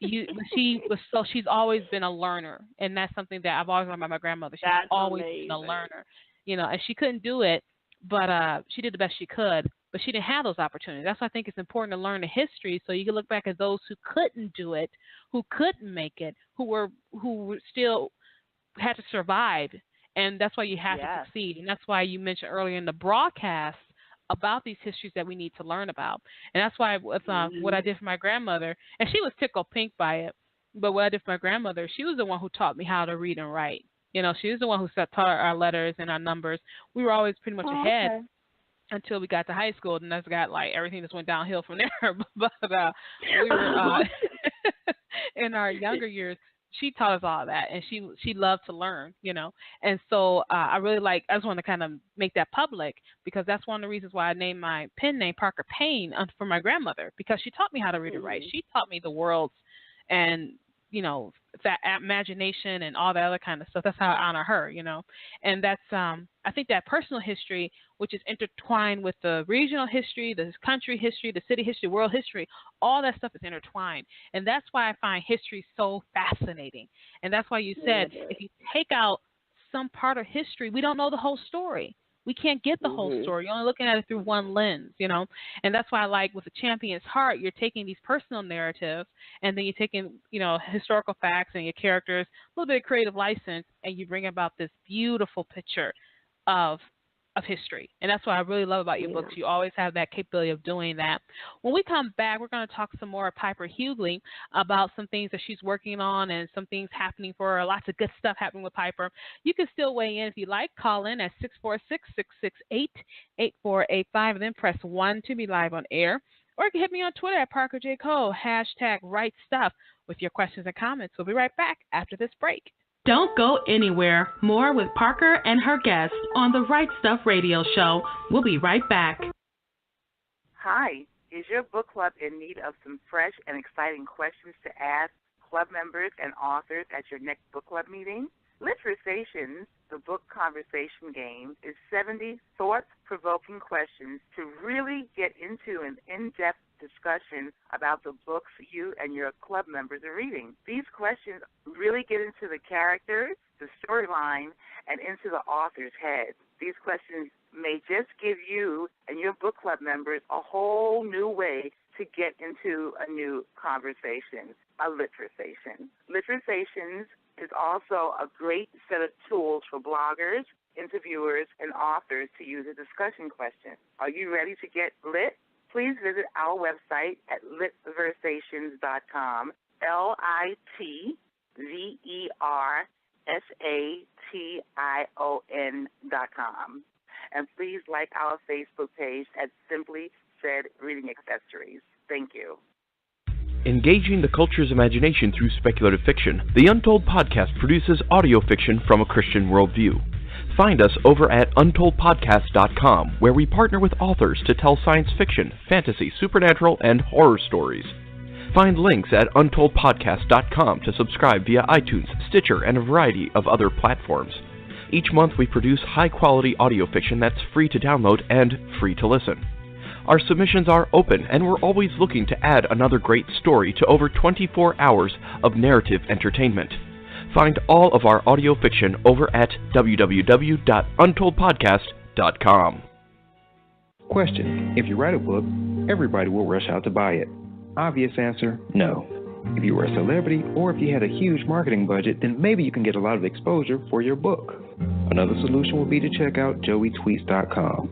she's always been a learner. And that's something that I've always learned about my grandmother. She's always been a learner, and she couldn't do it, but she did the best she could. But she didn't have those opportunities. That's why I think it's important to learn the history so you can look back at those who couldn't do it, who couldn't make it, who were still had to survive. And that's why you have to succeed. And that's why you mentioned earlier in the broadcast about these histories that we need to learn about. And that's why with what I did for my grandmother, and she was tickled pink by it, but what I did for my grandmother, she was the one who taught me how to read and write. She was the one who taught our letters and our numbers. We were always pretty much ahead. Until we got to high school, and that's got like everything just went downhill from there. But we were in our younger years. She taught us all that, and she loved to learn, And so I just want to kind of make that public because that's one of the reasons why I named my pen name Parker Payne for my grandmother because she taught me how to read and write. She taught me the worlds and that imagination and all that other kind of stuff. That's how I honor her, And that's I think that personal history, which is intertwined with the regional history, the country history, the city history, world history, all that stuff is intertwined. And that's why I find history so fascinating. And that's why you said if you take out some part of history, we don't know the whole story. We can't get the whole story. You're only looking at it through one lens, And that's why I like with the Champion's Heart, you're taking these personal narratives and then you're taking, historical facts and your characters, a little bit of creative license, and you bring about this beautiful picture of history. And that's what I really love about your books. You always have that capability of doing that. When we come back, we're going to talk some more of Piper Hughley about some things that she's working on and some things happening for her. Lots of good stuff happening with Piper. You can still weigh in if you like. Call in at 646-668-8485 and then press 1 to be live on air. Or you can hit me on Twitter at Parker J. Cole, #RightStuff with your questions and comments. We'll be right back after this break. Don't go anywhere. More with Parker and her guests on the Right Stuff Radio Show. We'll be right back. Hi. Is your book club in need of some fresh and exciting questions to ask club members and authors at your next book club meeting? Literations, the book conversation game, is 70 thought-provoking questions to really get into an in-depth discussion about the books you and your club members are reading. These questions really get into the characters, the storyline, and into the author's head. These questions may just give you and your book club members a whole new way to get into a new conversation, a literation. Literations is also a great set of tools for bloggers, interviewers, and authors to use a discussion question. Are you ready to get lit? Please visit our website at litversations.com, LITVERSATION.com. And please like our Facebook page at Simply Said Reading Accessories. Thank you. Engaging the culture's imagination through speculative fiction, the Untold Podcast produces audio fiction from a Christian worldview. Find us over at untoldpodcast.com, where we partner with authors to tell science fiction, fantasy, supernatural, and horror stories. Find links at untoldpodcast.com to subscribe via iTunes, Stitcher, and a variety of other platforms. Each month we produce high-quality audio fiction that's free to download and free to listen. Our submissions are open, and we're always looking to add another great story to over 24 hours of narrative entertainment. Find all of our audio fiction over at www.untoldpodcast.com. Question: if you write a book, everybody will rush out to buy it. Obvious answer: no. If you were a celebrity or if you had a huge marketing budget, then maybe you can get a lot of exposure for your book. Another solution would be to check out joeytweets.com.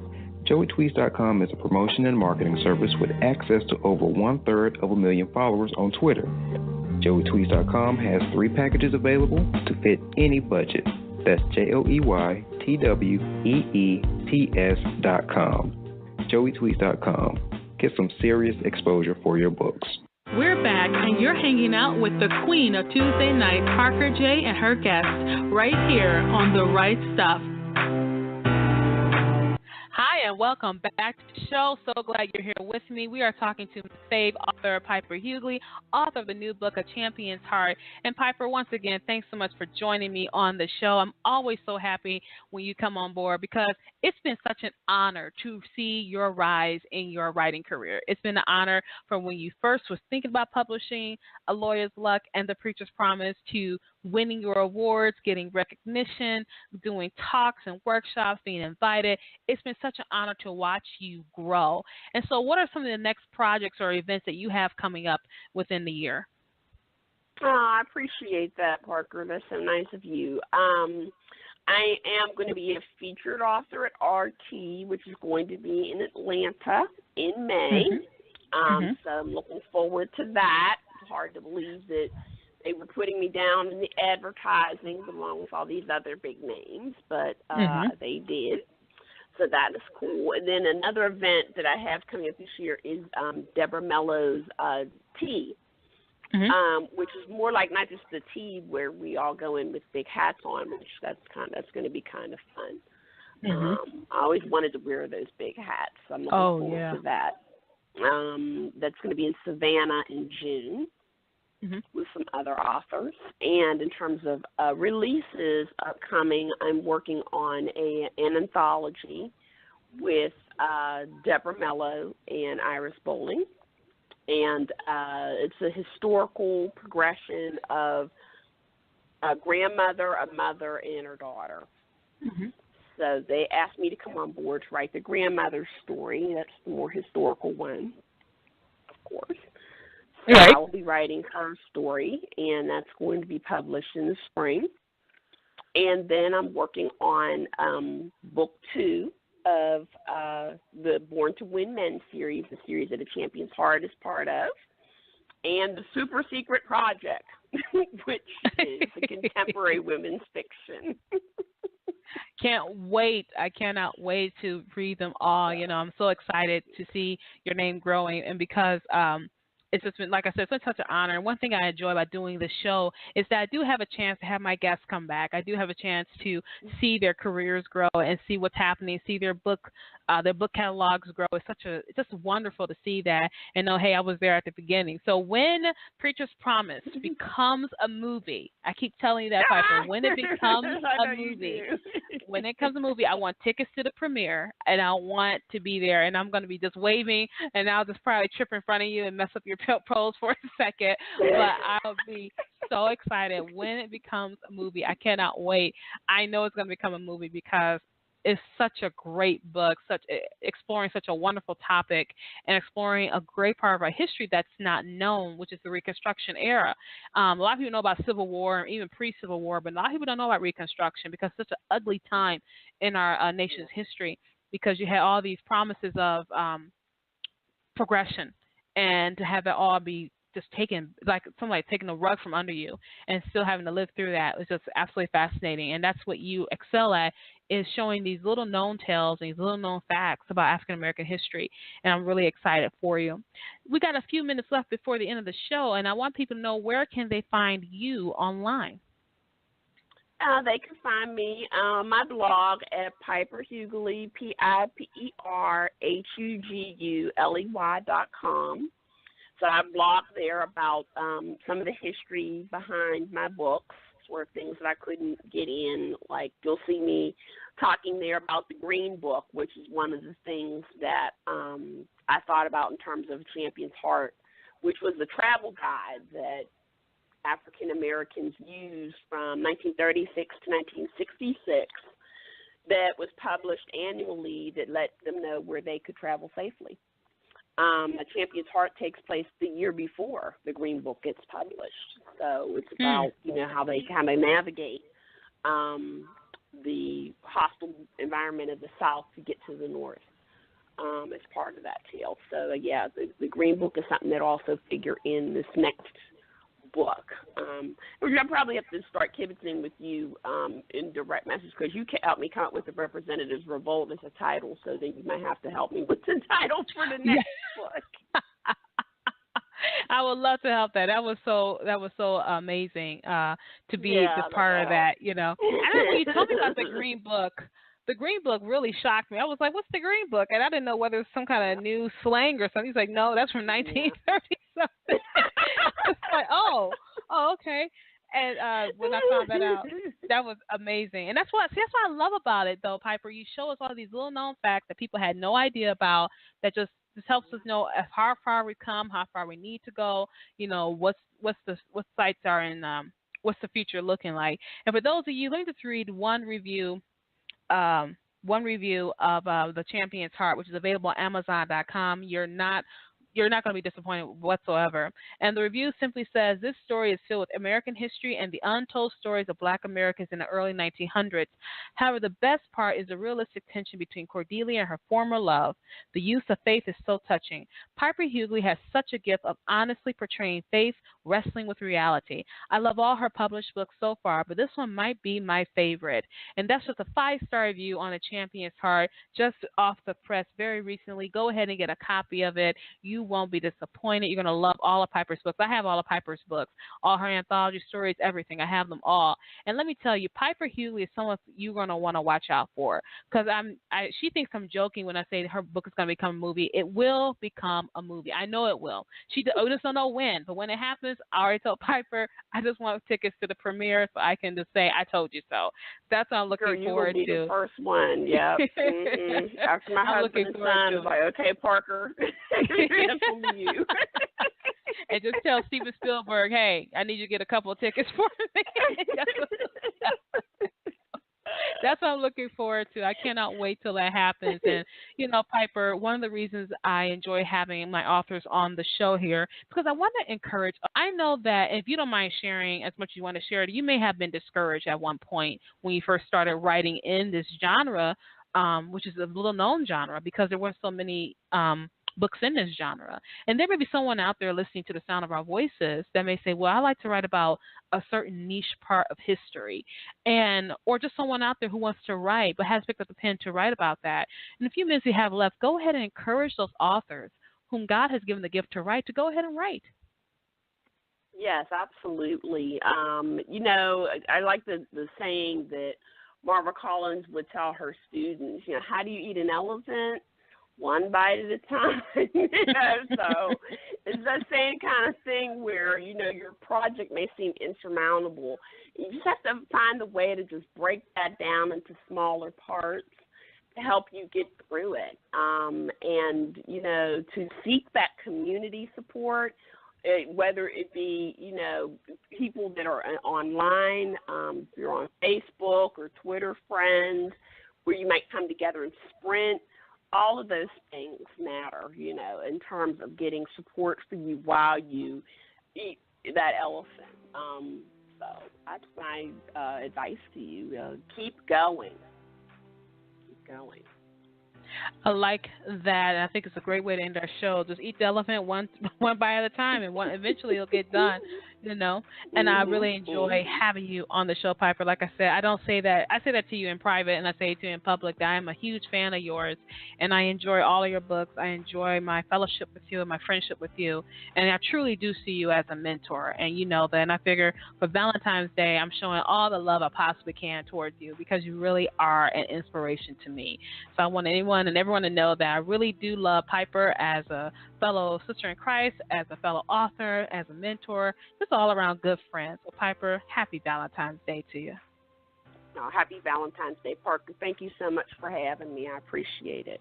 joeytweets.com is a promotion and marketing service with access to over 1/3 followers on Twitter. joeytweets.com has 3 packages available to fit any budget. That's joeytweets.com. joeytweets.com. Get some serious exposure for your books. We're back, and you're hanging out with the queen of Tuesday night, Parker J. and her guests, right here on The Right Stuff. Hi, and welcome back to the show. So glad you're here with me. We are talking to fave author Piper Hughley, author of the new book, A Champion's Heart. And Piper, once again, thanks so much for joining me on the show. I'm always so happy when you come on board because it's been such an honor to see your rise in your writing career. It's been an honor from when you first was thinking about publishing A Lawyer's Luck and The Preacher's Promise to winning your awards, getting recognition, doing talks and workshops, being invited. It's been such an honor to watch you grow. And so what are some of the next projects or events that you have coming up within the year? I appreciate that, Parker. That's so nice of you. I am going to be a featured author at RT, which is going to be in Atlanta in May. So I'm looking forward to that. It's hard to believe that they were putting me down in the advertising along with all these other big names, but they did. So that is cool. And then another event that I have coming up this year is Deborah Mello's Tea, which is more like not just the tea where we all go in with big hats on, which that's going to be kind of fun. I always wanted to wear those big hats, so I'm looking forward to that. That's going to be in Savannah in June. With some other authors. And in terms of releases upcoming, I'm working on an anthology with Deborah Mello and Iris Bowling. And it's a historical progression of a grandmother, a mother, and her daughter. So they asked me to come on board to write the grandmother's story. That's the more historical one, of course. So I will be writing her story, and that's going to be published in the spring. And then I'm working on book 2 of the Born to Win Men series, the series that A Champion's Heart is part of, and the Super Secret Project, which is a contemporary women's fiction. Can't wait. I cannot wait to read them all. You know, I'm so excited to see your name growing, and because it's just been, like I said, it's been such an honor. And one thing I enjoy about doing this show is that I do have a chance to have my guests come back. I do have a chance to see their careers grow and see what's happening, see their book catalogs grow. It's just wonderful to see that and know, hey, I was there at the beginning. So when Preacher's Promise becomes a movie, I keep telling you that, Piper, when it becomes a movie, when it comes a movie, I want tickets to the premiere, and I want to be there, and I'm going to be just waving, and I'll just probably trip in front of you and mess up your pose for a second, but I'll be so excited when it becomes a movie. I cannot wait. I know it's going to become a movie because it's such a great book, exploring such a wonderful topic and exploring a great part of our history that's not known, which is the Reconstruction era. A lot of people know about Civil War, even pre-Civil War, but a lot of people don't know about Reconstruction because it's such an ugly time in our nation's history because you had all these promises of progression, and to have it all be just taken, like somebody taking the rug from under you and still having to live through that was just absolutely fascinating. And that's what you excel at, is showing these little known tales and these little known facts about African-American history. And I'm really excited for you. We got a few minutes left before the end of the show, and I want people to know, where can they find you online? They can find me on my blog at Piper Hughley, PiperHugley.com. So I blog there about some of the history behind my books, sort of things that I couldn't get in. Like, you'll see me talking there about the Green Book, which is one of the things that I thought about in terms of Champion's Heart, which was the travel guide that African Americans used from 1936 to 1966 that was published annually that let them know where they could travel safely. A Champion's Heart takes place the year before the Green Book gets published. So it's about, how they kind of navigate the hostile environment of the South to get to the North as part of that tale. So, the Green Book is something that also figure in this next book. I'll probably have to start kibitzing with you in direct message because you can help me come up with the Representatives Revolt as a title, so then you might have to help me with the title for the next book. I would love to help that. That was so amazing to be the part of that, you know. And when you told me about the Green Book really shocked me. I was like, what's the Green Book? And I didn't know whether it was some kind of new slang or something. He's like, no, that's from 1930 something. It's like, oh, okay. And when I found that out, that was amazing. And that's what I love about it, though, Piper. You show us all these little known facts that people had no idea about that just helps us know how far we've come, how far we need to go, you know, what sites are in, what's the future looking like. And for those of you, let me just read one review of The Champion's Heart, which is available on Amazon.com. You're not going to be disappointed whatsoever. And the review simply says, this story is filled with American history and the untold stories of Black Americans in the early 1900s. However, the best part is the realistic tension between Cordelia and her former love. The use of faith is so touching. Piper Hughley has such a gift of honestly portraying faith, wrestling with reality. I love all her published books so far, but this one might be my favorite. And that's just a 5-star review on A Champion's Heart, just off the press very recently. Go ahead and get a copy of it. You won't be disappointed. You're going to love all of Piper's books. I have all of Piper's books, all her anthology stories, everything. I have them all. And let me tell you, Piper Hughley is someone you're going to want to watch out for, because she thinks I'm joking when I say her book is going to become a movie. It will become a movie. I know it will. I just don't know when, but when it happens, I already told Piper I just want tickets to the premiere so I can just say I told you so. That's what I'm looking forward to. You will be the first one, yeah. Mm-hmm. After my husband and son was like, okay, Parker, that's for you. And just tell Steven Spielberg, hey, I need you to get a couple of tickets for me. That's what I'm looking forward to. I cannot wait till that happens. And, you know, Piper, one of the reasons I enjoy having my authors on the show here, because I want to encourage, I know that if you don't mind sharing as much as you want to share, you may have been discouraged at one point when you first started writing in this genre, which is a little known genre, because there weren't so many books in this genre. And there may be someone out there listening to the sound of our voices that may say, well, I like to write about a certain niche part of history, or just someone out there who wants to write but has picked up the pen to write about that. In the few minutes we have left, go ahead and encourage those authors whom God has given the gift to write to go ahead and write. Yes, absolutely. You know, I like the saying that Marva Collins would tell her students, you know, how do you eat an elephant? One bite at a time. You know, so it's that same kind of thing where, you know, your project may seem insurmountable. You just have to find a way to just break that down into smaller parts to help you get through it. And, you know, to seek that community support, whether it be, you know, people that are online, if you're on Facebook or Twitter friends, where you might come together and sprint. All of those things matter, you know, in terms of getting support for you while you eat that elephant. So that's my advice to you. Keep going. Keep going. I like that. I think it's a great way to end our show. Just eat the elephant one bite at a time, and eventually it'll get done, you know. And I really enjoy having you on the show, Piper. Like I said, I say that to you in private, and I say it to you in public, that I'm a huge fan of yours, and I enjoy all of your books. I enjoy my fellowship with you and my friendship with you, and I truly do see you as a mentor, and you know that. And I figure for Valentine's Day, I'm showing all the love I possibly can towards you, because you really are an inspiration to me. So I want anyone and everyone to know that I really do love Piper as a fellow sister in Christ, as a fellow author, as a mentor, just all around good friend. So Piper, happy Valentine's Day to you. Oh, happy Valentine's Day, Parker. Thank you so much for having me. I appreciate it.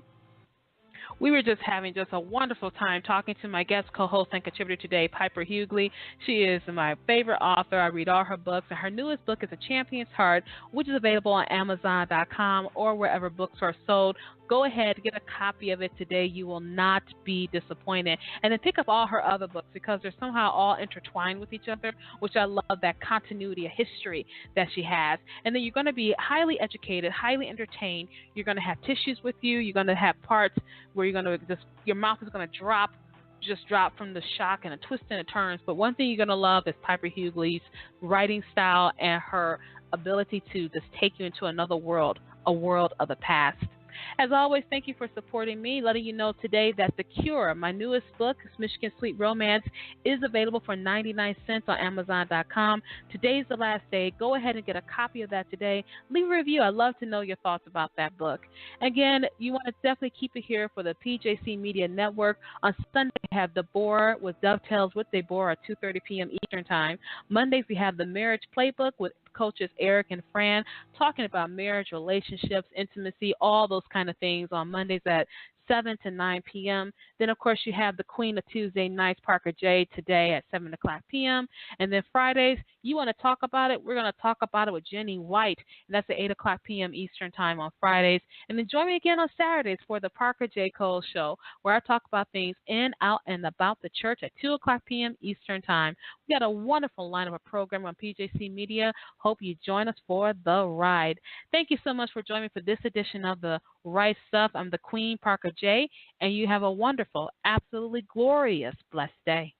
We were just having a wonderful time talking to my guest co-host and contributor today, Piper Hughley. She is my favorite author. I read all her books, and her newest book is A Champion's Heart, which is available on Amazon.com or wherever books are sold. Go ahead, get a copy of it today. You will not be disappointed. And then pick up all her other books because they're somehow all intertwined with each other, which I love, that continuity, a history that she has. And then you're going to be highly educated, highly entertained. You're going to have tissues with you. You're going to have parts where you're going to just, your mouth is going to drop from the shock and the twists and the turns. But one thing you're going to love is Piper Hughley's writing style and her ability to just take you into another world, a world of the past. As always, thank you for supporting me, letting you know today that The Cure, my newest book, Michigan Sweet Romance, is available for 99 cents on Amazon.com. Today's the last day. Go ahead and get a copy of that today. Leave a review. I'd love to know your thoughts about that book. Again, you want to definitely keep it here for the PJC Media Network. On Sunday, we have The Bore with Dovetails with Deborah at 2:30 p.m. Eastern Time. Mondays, we have The Marriage Playbook with coaches Eric and Fran talking about marriage, relationships, intimacy, all those kind of things on Mondays at 7 to 9 p.m. Then, of course, you have the Queen of Tuesday Nights, Parker J, today at 7 o'clock p.m. And then Fridays, you want to talk about it? We're going to talk about it with Jenny White, and that's at 8 o'clock p.m. Eastern Time on Fridays. And then join me again on Saturdays for the Parker J. Cole Show, where I talk about things in, out, and about the church at 2 o'clock p.m. Eastern Time. We got a wonderful lineup of program on PJC Media. Hope you join us for the ride. Thank you so much for joining me for this edition of The Right Stuff. I'm the Queen, Parker J., and you have a wonderful, absolutely glorious, blessed day.